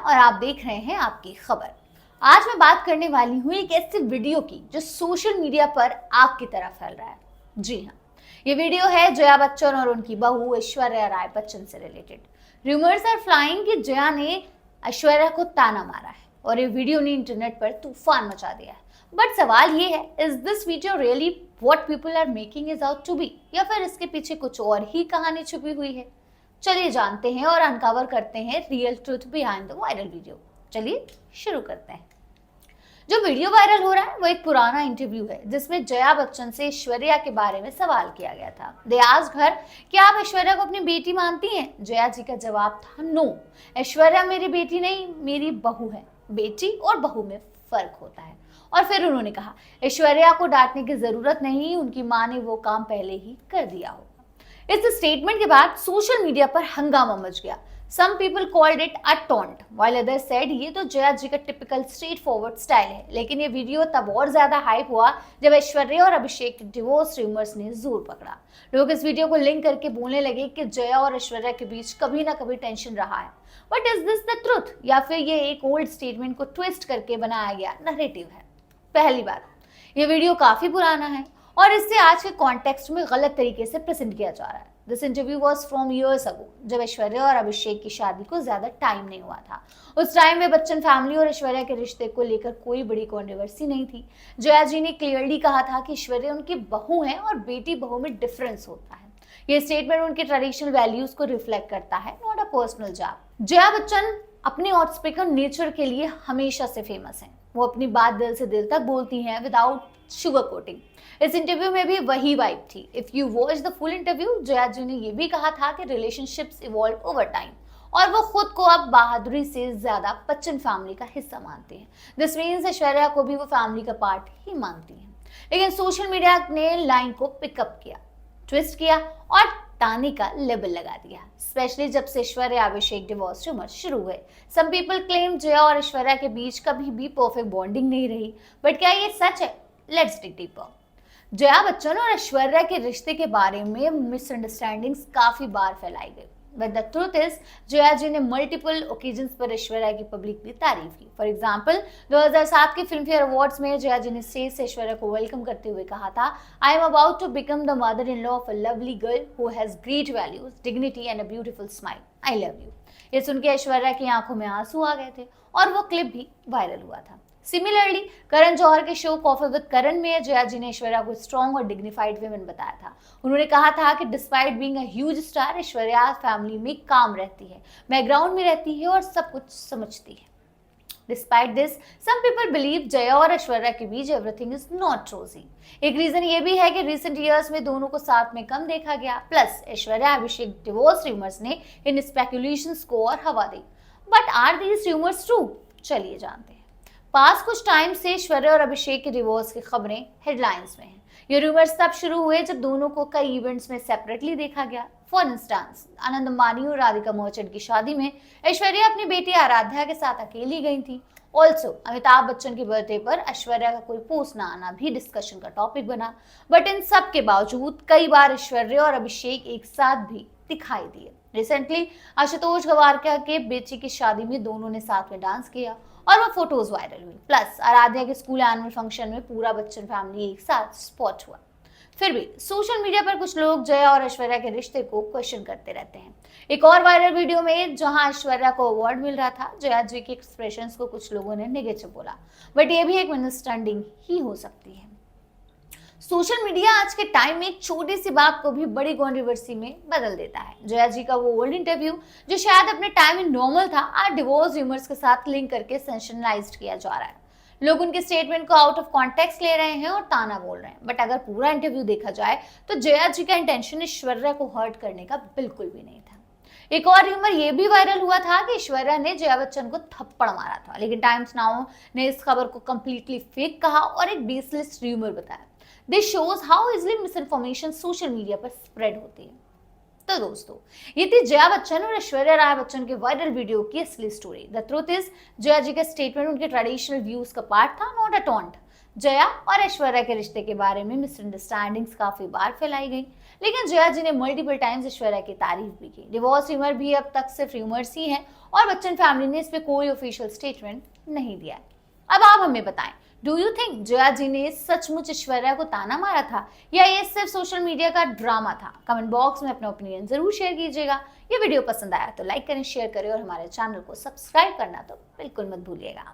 और आप देख रहे हैं आपकी खबर। आज मैं बात करने वाली हूँ एक ऐसी वीडियो की जो सोशल मीडिया पर आग की तरह फैल रहा है। जी हाँ, ये वीडियो है जया बच्चन और उनकी बहू ऐश्वर्या राय बच्चन से रिलेटेड। रूमर्स आर फ्लाइंग कि जया ने ऐश्वर्या को ताना मारा है और ये वीडियो ने इंटरनेट पर तूफान मचा दिया है। बट सवाल ये है, is this video really what people are making is out to be, या फिर इसके पीछे कुछ और ही कहानी छुपी हुई है? चलिए जानते हैं और अनकवर करते हैं real truth behind the viral video. चलिए शुरू करते हैं। जो वीडियो वायरल हो रहा है वो एक पुराना इंटरव्यू है जिसमें जया बच्चन से ऐश्वर्या के बारे में सवाल किया गया था। दे आस्क्ड हर कि आप ऐश्वर्या को अपनी बेटी मानती हैं? जया जी का जवाब था नो, ऐश्वर्या मेरी बेटी नहीं, मेरी बहू है। बेटी और बहू में फर्क होता है। और फिर उन्होंने कहा ऐश्वर्या को डांटने की जरूरत नहीं, उनकी माँ ने वो काम पहले ही कर दिया होगा। इस स्टेटमेंट के बाद सोशल मीडिया पर हंगामा मच गया। Some people called it a taunt while others said ये तो जया जी का टिपिकल स्ट्रेट फॉरवर्ड स्टाइल है। लेकिन ये वीडियो तब और ज्यादा हाइप हुआ जब ऐश्वर्या और अभिषेक के डिवोर्स रूमर्स ने जोर पकड़ा। लोग इस वीडियो को लिंक करके बोलने लगे कि जया और ऐश्वर्या के बीच कभी ना कभी टेंशन रहा है। But is this the truth, या फिर ये एक ओल्ड स्टेटमेंट को ट्विस्ट करके बनाया गया नैरेटिव है? पहली बात, ये वीडियो काफी पुराना है और इससे आज के कॉन्टेक्स्ट में गलत तरीके से प्रेजेंट किया जा रहा है। This interview was from years ago, जब ऐश्वर्या और अभिषेक की शादी को ज्यादा टाइम नहीं हुआ था। उस टाइम में बच्चन फैमिली और ऐश्वर्या के रिश्ते को लेकर कोई बड़ी कॉन्ट्रोवर्सी नहीं थी। जया जी ने क्लियरली कहा था कि ऐश्वर्या उनकी बहू है और बेटी बहू में डिफरेंस होता है। ये स्टेटमेंट उनके ट्रेडिशनल वैल्यूज को रिफ्लेक्ट करता है, not a personal job. Jaya Bachchan अपने आउटस्पोकन नेचर के लिए हमेशा से फेमस हैं। वो अपनी बात दिल से दिल तक बोलती हैं विदाउट शुगर कोटिंग। इस इंटरव्यू में भी वही वाइब थी। If you watch the full interview, Jaya ji ने ये भी कहा था कि रिलेशनशिप्स इवॉल्व ओवर टाइम और वो खुद को अब बहादुरी से ज्यादा बच्चन फैमिली का हिस्सा मानती हैं। दिस मीन्स ऐश्वर्या को भी वो फैमिली का पार्ट ही मानती हैं। लेकिन सोशल मीडिया ने लाइन को पिकअप किया, ट्विस्ट किया और ताने का लेबल लगा दिया, स्पेशली जब से ऐश्वर्या अभिषेक डिवोर्स रूमर शुरू हुए। सम पीपल क्लेम जया और ऐश्वर्या के बीच कभी भी परफेक्ट बॉन्डिंग नहीं रही। बट क्या ये सच है? Let's dig deeper. Jaya Bachchan और ऐश्वर्या के रिश्ते के बारे में मिसअंडरस्टैंडिंग्स काफी बार फैलाई गई। But the truth is, Jaya ji ने मल्टीपल ओकेजन्स पर ऐश्वर्या की पब्लिकली तारीफ की। फॉर एग्जांपल, 2007 के फिल्म फेयर अवार्ड्स में जया जी ने स्टेज से ऐश्वर्या को वेलकम करते हुए कहा था, I am about to become the mother in law of a lovely girl who has great values, dignity and a beautiful smile, I love you. ये सुन के ऐश्वर्या की आंखों में आंसू आ गए थे और वो क्लिप भी वायरल हुआ था। सिमिलरली, करण जौहर के शो कॉफी विद करण में जया जी ने ऐश्वर्या को स्ट्रॉन्ग और डिग्निफाइड वुमेन बताया था। उन्होंने कहा था कि despite being a huge star, Aishwarya family में काम रहती है, बैकग्राउंड में रहती है और सब कुछ समझती है। Despite this, some people believe Jaya और ऐश्वर्या के बीच एवरीथिंग इज नॉट रोजी। एक रीजन ये भी है कि रिसेंट ईयर्स में दोनों को साथ में कम देखा गया। Plus Aishwarya Abhishek divorce rumours ने इन स्पेकुलेशंस को और हवा दी। But are these rumours true? चलिए जानते हैं। पास कुछ टाइम से ऐश्वर्या और अभिषेक के डिवोर्स की खबरें हेडलाइंस में हैं। ये रूमर्स तब शुरू हुए जब दोनों को कई इवेंट्स में सेपरेटली देखा गया। फॉर इंस्टेंस, आनंद अंबानी और राधिका मर्चेंट की शादी में ऐश्वर्या अपनी बेटी आराध्या के साथ अकेली गई थी। ऑल्सो अमिताभ बच्चन की बर्थडे पर ऐश्वर्या का कोई पोस्ट ना आना भी डिस्कशन का टॉपिक बना। बट इन सब के बावजूद कई बार ऐश्वर्या और अभिषेक एक साथ भी दिखाई दिए। रिसेंटली आशुतोष गवारकर के बेटी की शादी में दोनों ने साथ में डांस किया और वो फोटोज वायरल हुई। प्लस आराध्या के स्कूल एनुअल फंक्शन में पूरा बच्चन फैमिली एक साथ स्पॉट हुआ। फिर भी सोशल मीडिया पर कुछ लोग जया और ऐश्वर्या के रिश्ते को क्वेश्चन करते रहते हैं। एक और वायरल वीडियो में जहां ऐश्वर्या को अवार्ड मिल रहा था, जया जी के एक्सप्रेशंस को कुछ लोगों ने नेगेटिव बोला। बट ये भी एक मिसअंडरस्टैंडिंग ही हो सकती है। सोशल मीडिया आज के टाइम में एक छोटी सी बात को भी बड़ी कंट्रोवर्सी में बदल देता है। जया जी का वो ओल्ड इंटरव्यू जो शायद अपने टाइम में नॉर्मल था, आज डिवोर्स रूमर्स के साथ लिंक करके सेंसेशनलाइज्ड किया जा रहा है। लोग उनके स्टेटमेंट को आउट ऑफ कॉन्टेक्स्ट ले रहे हैं और ताना बोल रहे हैं। बट अगर पूरा इंटरव्यू देखा जाए तो जया जी का इंटेंशन ऐश्वर्या को हर्ट करने का बिल्कुल भी नहीं था। एक और र्यूमर ये भी वायरल हुआ था कि ऐश्वर्या ने जया बच्चन को थप्पड़ मारा था, लेकिन टाइम्स नाउ ने इस खबर को कंप्लीटली फेक कहा और एक बेसलेस र्यूमर बताया। This shows how easily miss information social media पर स्प्रेड होती है। तो दोस्तों, ये थी जया बच्चन और ऐश्वर्या राय बच्चन के वायरल वीडियो की असली story. The truth is, Jaya ji का स्टेटमेंट उनके ट्रेडिशनल व्यूज का पार्ट था, नॉट अ टॉन्ट। जया और ऐश्वर्या के रिश्ते के बारे में मिसअंडरस्टैंडिंग्स काफी बार फैलाई गई, लेकिन जया जी ने मल्टीपल टाइम्स ऐश्वर्या की तारीफ भी की। डिवोर्स र्यूमर भी अब तक सिर्फ र्यूमर्स ही हैं और बच्चन फैमिली ने इस पे कोई ऑफिशियल स्टेटमेंट नहीं दिया है। अब आप हमें बताएं, do you think Jaya ji ने सचमुच ऐश्वर्या को ताना मारा था या ये सिर्फ सोशल मीडिया का ड्रामा था? कमेंट बॉक्स में अपना ओपिनियन जरूर शेयर कीजिएगा। ये वीडियो पसंद आया तो लाइक करें, शेयर करें और हमारे चैनल को सब्सक्राइब करना तो बिल्कुल मत भूलिएगा।